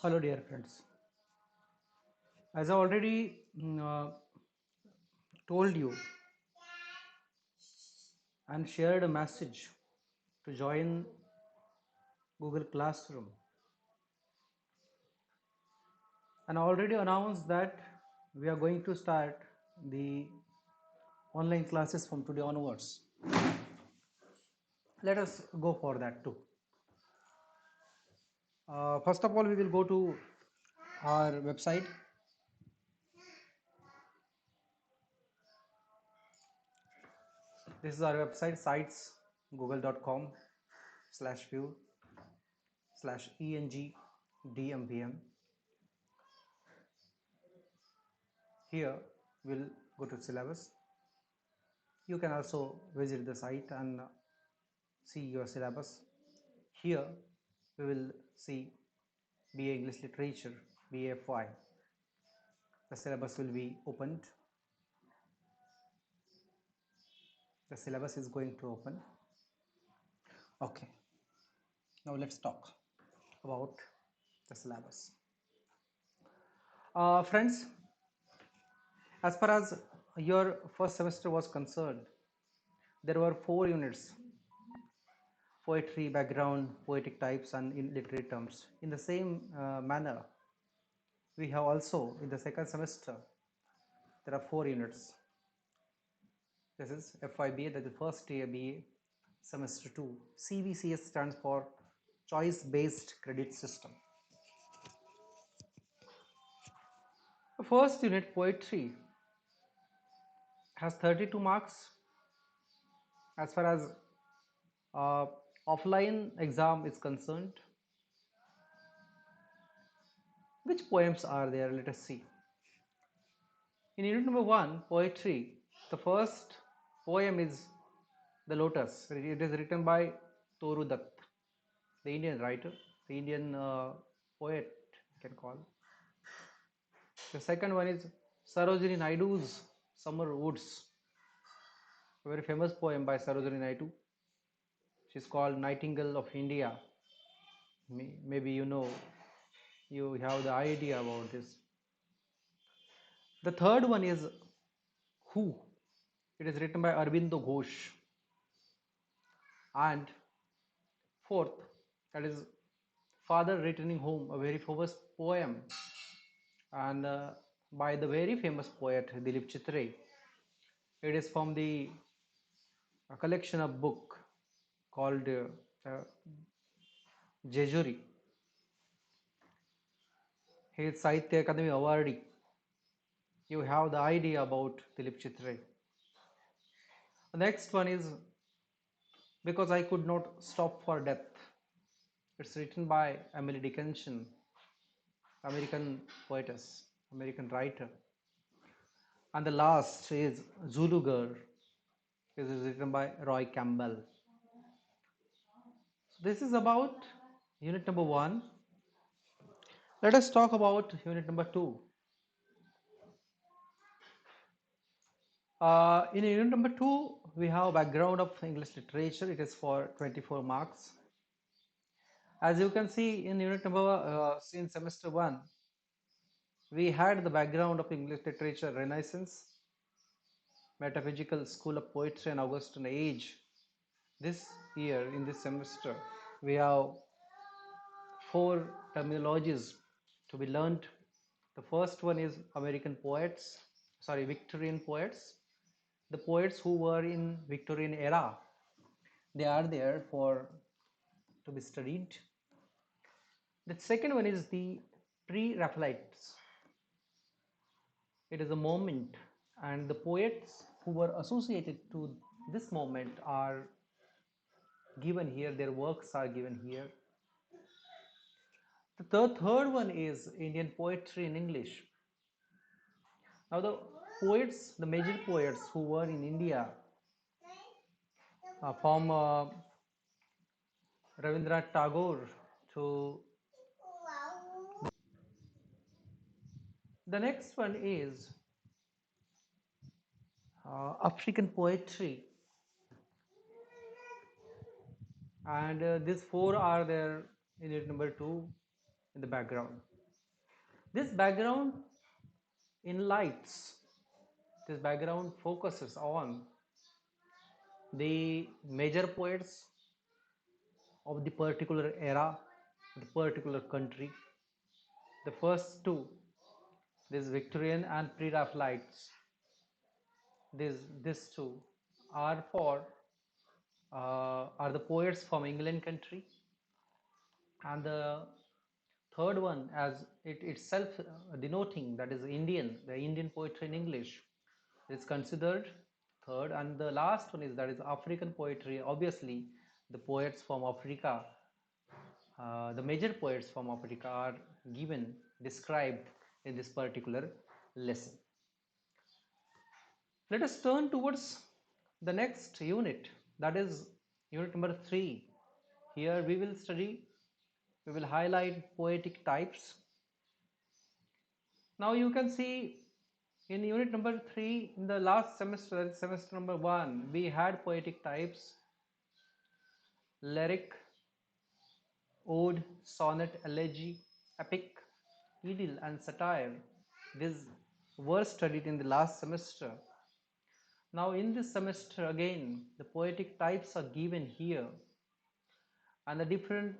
Hello, dear friends. As I already told you and shared a message to join Google Classroom, and I already announced that we are going to start the online classes from today onwards. Let us go for that too. First of all, we will go to our website. This is our website sites google.com/view/engdmpm. Here we'll go to syllabus. You can also visit the site and see your syllabus. Here we will see BA English Literature, BA-FY. The syllabus will be opened. The syllabus is going to open. Okay. Now let's talk about the syllabus. Friends, as far as your first semester was concerned, there were 4 units: poetry, background, poetic types, and in literary terms. In the same manner, we have also in the second semester there are 4 units. This is FYBA, that is the first year BA, semester 2. CBCS stands for Choice Based Credit System. The first unit, poetry, has 32 marks. As far as uh, offline exam is concerned, which poems are there? Let us see. In unit number 1, poetry, the first poem is The Lotus. It is written by Toru Dutt, the Indian writer, the Indian poet, you can call. The second one is Sarojini Naidu's Summer Woods, a very famous poem by Sarojini Naidu. She's called Nightingale of India. Maybe you have the idea about this. The third one is Who. It is written by Arvindo Ghosh. And fourth, that is Father Returning Home, a very famous poem, and by the very famous poet Dilip Chitre. It is from the a collection of book called Jejuri. He is Sahitya Akademi awardee. You have the idea about Dilip Chitre. The next one is Because I Could Not Stop for Death. It's written by Emily Dickinson, American poetess, American writer. And the last is Zulu Girl. It is written by Roy Campbell. So this is about unit number 1. Let us talk about unit number 2. In unit number 2, we have background of English literature. It is for 24 marks. As you can see in unit number, in semester 1, we had the background of English literature, Renaissance, metaphysical, school of poetry, and Augustan age. This year, in this semester, we have 4 terminologies to be learned. The first one is Victorian poets. The poets who were in Victorian era, they are there for to be studied. The second one is the pre-Raphaelites. It is a moment, and the poets who were associated to this moment are given here, their works are given here. The third one is Indian poetry in English. Now the major poets who were in India, from Rabindranath Tagore to the next one is African poetry, and these 4 are there in unit number 2. in the background. This background enlightens, this background focuses on the major poets of the particular era, the particular country. The first two, this Victorian and Pre-Raphaelites, these two are for are the poets from England country, and the third one, as it itself denoting, that is Indian, the Indian poetry in English, is considered third, and the last one is that is African poetry. Obviously, the poets from Africa, the major poets from Africa are given, described in this particular lesson. Let us turn towards the next unit, that is unit number 3. Here we will highlight poetic types. Now you can see in unit number 3, in the last semester, semester number 1, we had poetic types: lyric, ode, sonnet, elegy, epic, idyll, and satire. These were studied in the last semester. Now in this semester again, the poetic types are given here, and the different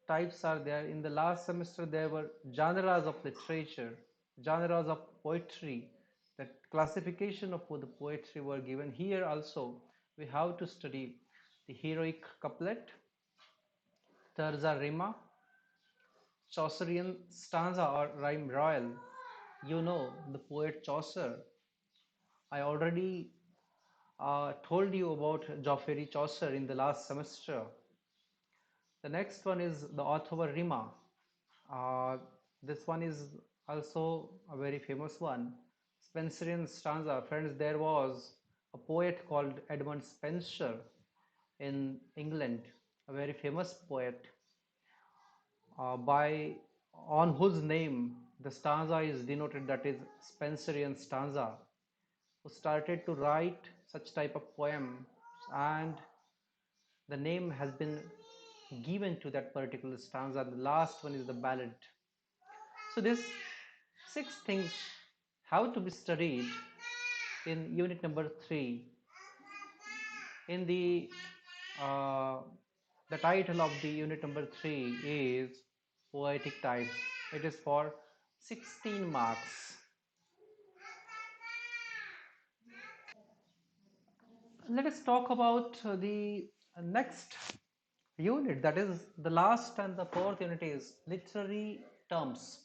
types are there. In the last semester there were genres of literature, genres of poetry, the classification of the poetry were given here. Also we have to study the heroic couplet, terza rima, Chaucerian stanza or rhyme royal. You know the poet Chaucer. I already told you about Geoffrey Chaucer in the last semester. The next one is the Ottawa Rima. Uh, this one is also a very famous one. Spenserian stanza. Friends, there was a poet called Edmund Spenser in England, a very famous poet, by on whose name the stanza is denoted, that is Spenserian stanza, who started to write such type of poem, and the name has been given to that particular stanza. The last one is the ballad. So these 6 things have to be studied in unit number 3. In uh, the title of the unit number 3 is poetic types. It is for 16 marks. Let us talk about the next unit, that is the last and the fourth unit is literary terms.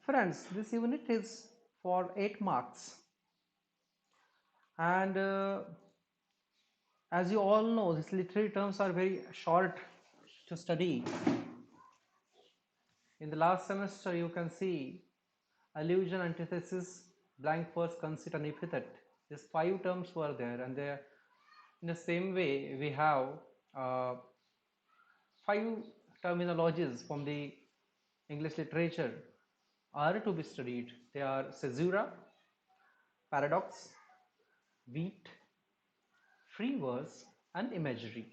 Friends, this unit is for 8 marks, and as you all know, these literary terms are very short to study. In the last semester you can see allusion, antithesis, blank verse, conceit, and epithet. These 5 terms were there, and they, in the same way we have uh, 5 terminologies from the English literature are to be studied. They are caesura, paradox, beat, free verse, and imagery.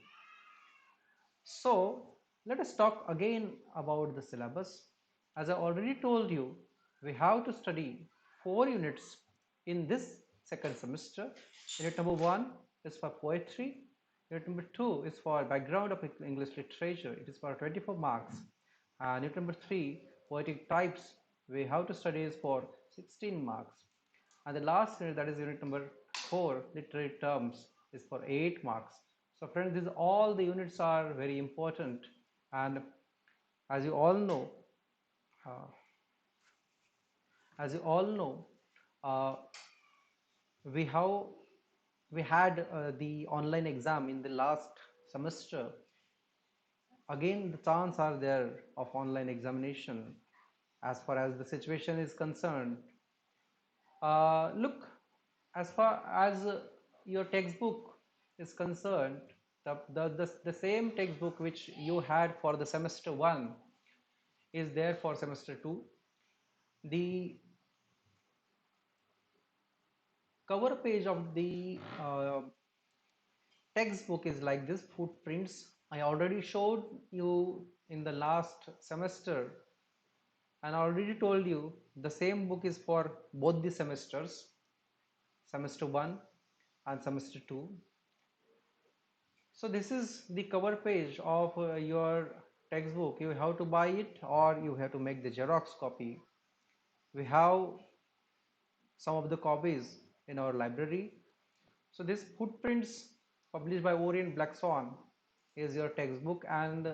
So let us talk again about the syllabus. As I already told you, we have to study 4 units in this second semester. Unit number 1 is for poetry. Unit number 2 is for background of English literature. It is for 24 marks. And unit number 3, poetic types, we have to study is for 16 marks. And the last unit, that is unit number 4, literary terms, is for 8 marks. So friends, these all the units are very important, and as you all know, uh, as you all know, uh, we have we had the online exam in the last semester. Again, the chance are there of online examination as far as the situation is concerned. Look, as far as your textbook is concerned, the same textbook which you had for the semester 1 is there for semester 2. The cover page of the textbook is like this: footprints, I already showed you in the last semester, and I already told you the same book is for both the semesters, semester 1 and semester 2. So this is the cover page of your textbook. You have to buy it or you have to make the Xerox copy. We have some of the copies in our library. So this Footprints, published by Orient Black Swan, is your textbook, and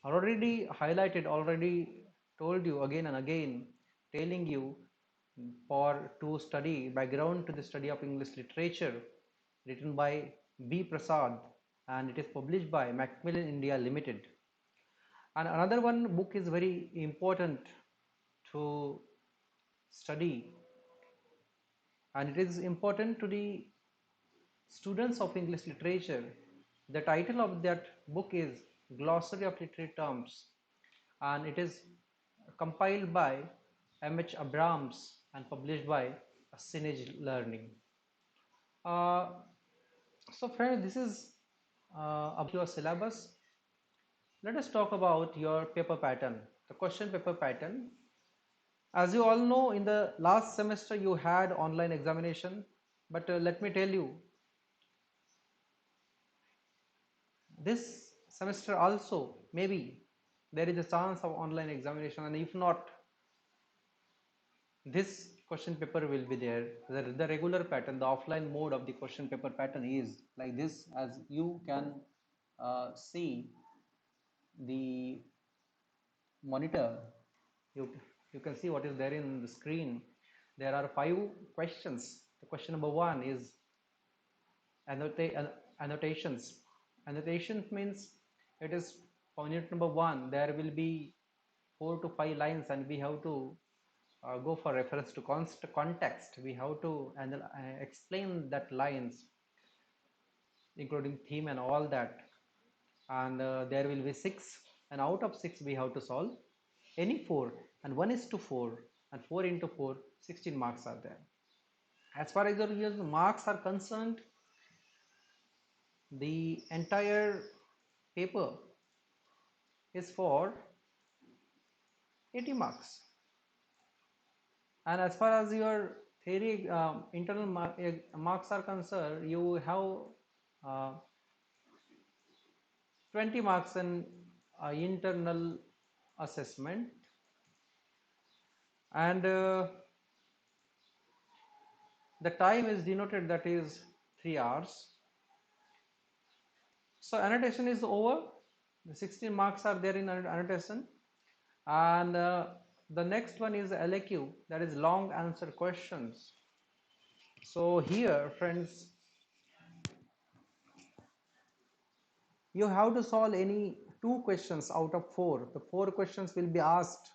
already highlighted, already told you again and again, telling you for to study background to the study of English literature, written by B. Prasad, and it is published by Macmillan India Limited. And another one book is very important to study, and it is important to the students of English literature. The title of that book is Glossary of Literary Terms, and it is compiled by M.H. Abrams and published by Signage Learning. Uh, so friends, this is about your syllabus. Let us talk about your paper pattern, the question paper pattern. As you all know, in the last semester you had online examination, but let me tell you, this semester also maybe there is a chance of online examination, and if not, this question paper will be there. The regular pattern, the offline mode of the question paper pattern is like this. As you can see the monitor, you you can see what is there in the screen. There are 5 questions. The question number 1 is annotations. Annotations means it is for unit number 1. There will be 4 to 5 lines, and we have to go for reference to context. We have to explain that lines, including theme and all that. And there will be 6, and out of 6 we have to solve any 4, and 1 is to 4, and 4 into 4, 16 marks are there. As far as your marks are concerned, the entire paper is for 80 marks. And as far as your theory internal marks are concerned, you have 20 marks in internal assessment, and the time is denoted, that is 3 hours. So annotation is over. The 16 marks are there in annotation, and the next one is LAQ, that is long answer questions. So here friends, you have to solve any 2 questions out of 4. The 4 questions will be asked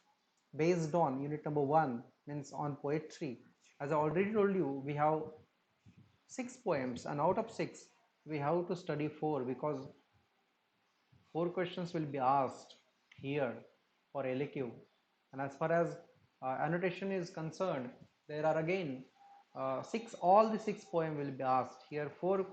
based on unit number 1, means on poetry. As I already told you, we have 6 poems, and out of 6 we have to study 4, because 4 questions will be asked here for LAQ. And as far as annotation is concerned, there are again 6, all the 6 poems will be asked here. 4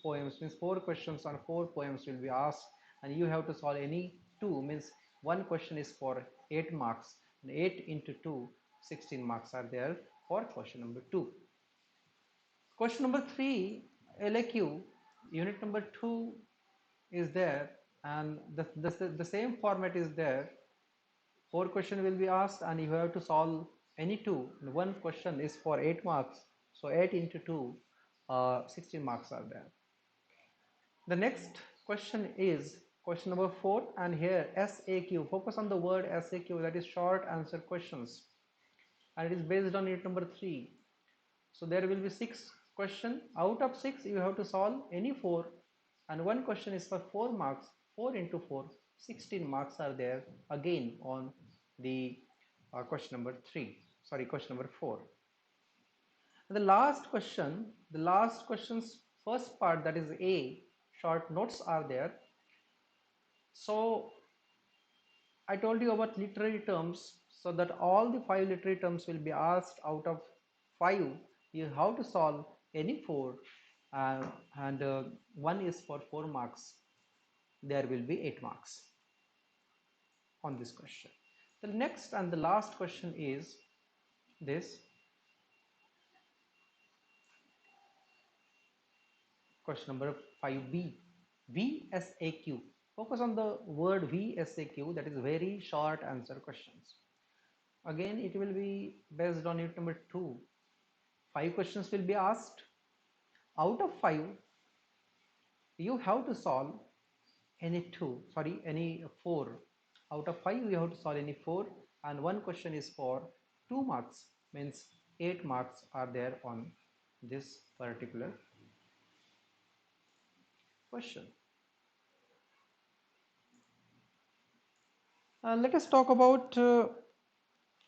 poems means 4 questions on 4 poems will be asked, and you have to solve any 2, means 1 question is for 8 marks, and 8 into 2, 16 marks are there for question number 2. Question number 3, LAQ, unit number 2 is there, and the same format is there. 4 questions will be asked, and you have to solve any 2. 1 question is for 8 marks, so 8 into 2, 16 marks are there. The next question is question number 4, and here SAQ, focus on the word SAQ, that is short answer questions, and it is based on unit number 3. So there will be 6 questions. Out of 6 you have to solve any 4, and 1 question is for 4 marks. 4 into 4, 16 marks are there again on the question number 4. And the last question's first part, that is A, short notes are there. So I told you about literary terms, so that all the 5 literary terms will be asked. Out of 5 you have to solve any 4, and 1 is for 4 marks. there will be 8 marks on this question. The next and the last question is this. Question number 5b, VSAQ. Focus on the word VSAQ, that is very short answer questions. Again, it will be based on unit number 2. 5 questions will be asked. Out of 5, you have to solve any 4. Out of 5, you have to solve any 4, and one question is for 2 marks, means 8 marks are there on this particular question. Let us talk about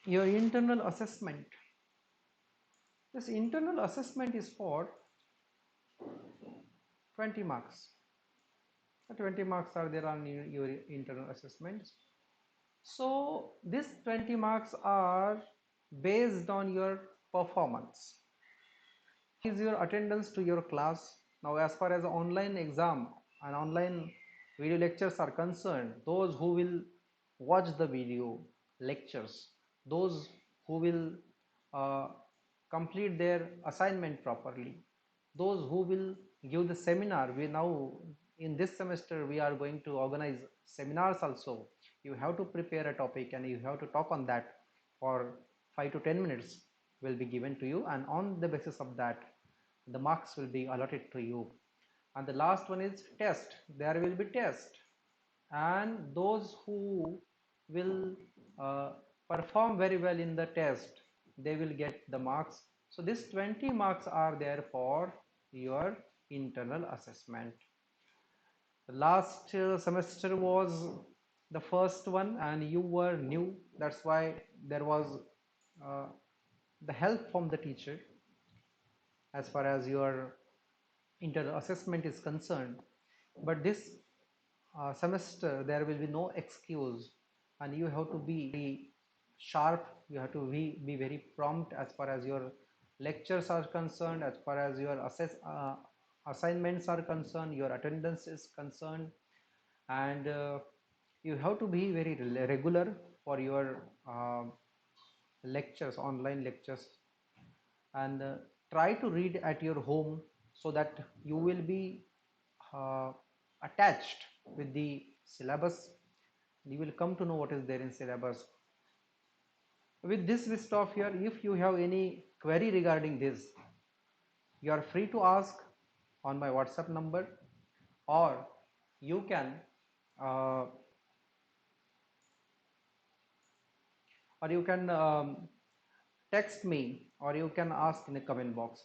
your internal assessment. This internal assessment is for 20 marks. 20 marks are there on your internal assessments. So these 20 marks are based on your performance. Is your attendance to your class. Now, as far as online exam and online video lectures are concerned, those who will watch the video lectures, those who will complete their assignment properly, those who will give the seminar. We now in this semester we are going to organize seminars also. You have to prepare a topic and you have to talk on that for 5 to 10 minutes will be given to you, and on the basis of that the marks will be allotted to you. And the last one is test. There will be test, and those who will perform very well in the test, they will get the marks. So this 20 marks are there for your internal assessment. The last semester was the first one and you were new, that's why there was the help from the teacher as far as your internal assessment is concerned. But this semester there will be no excuse, and you have to be very sharp, you have to be very prompt as far as your lectures are concerned, as far as your assignments are concerned, your attendance is concerned, and you have to be very regular for your lectures, online lectures, and try to read at your home so that you will be attached with the syllabus. You will come to know what is there in syllabus. With this we stop here. If you have any query regarding this, you are free to ask on my WhatsApp number, or you can text me, or you can ask in the comment box.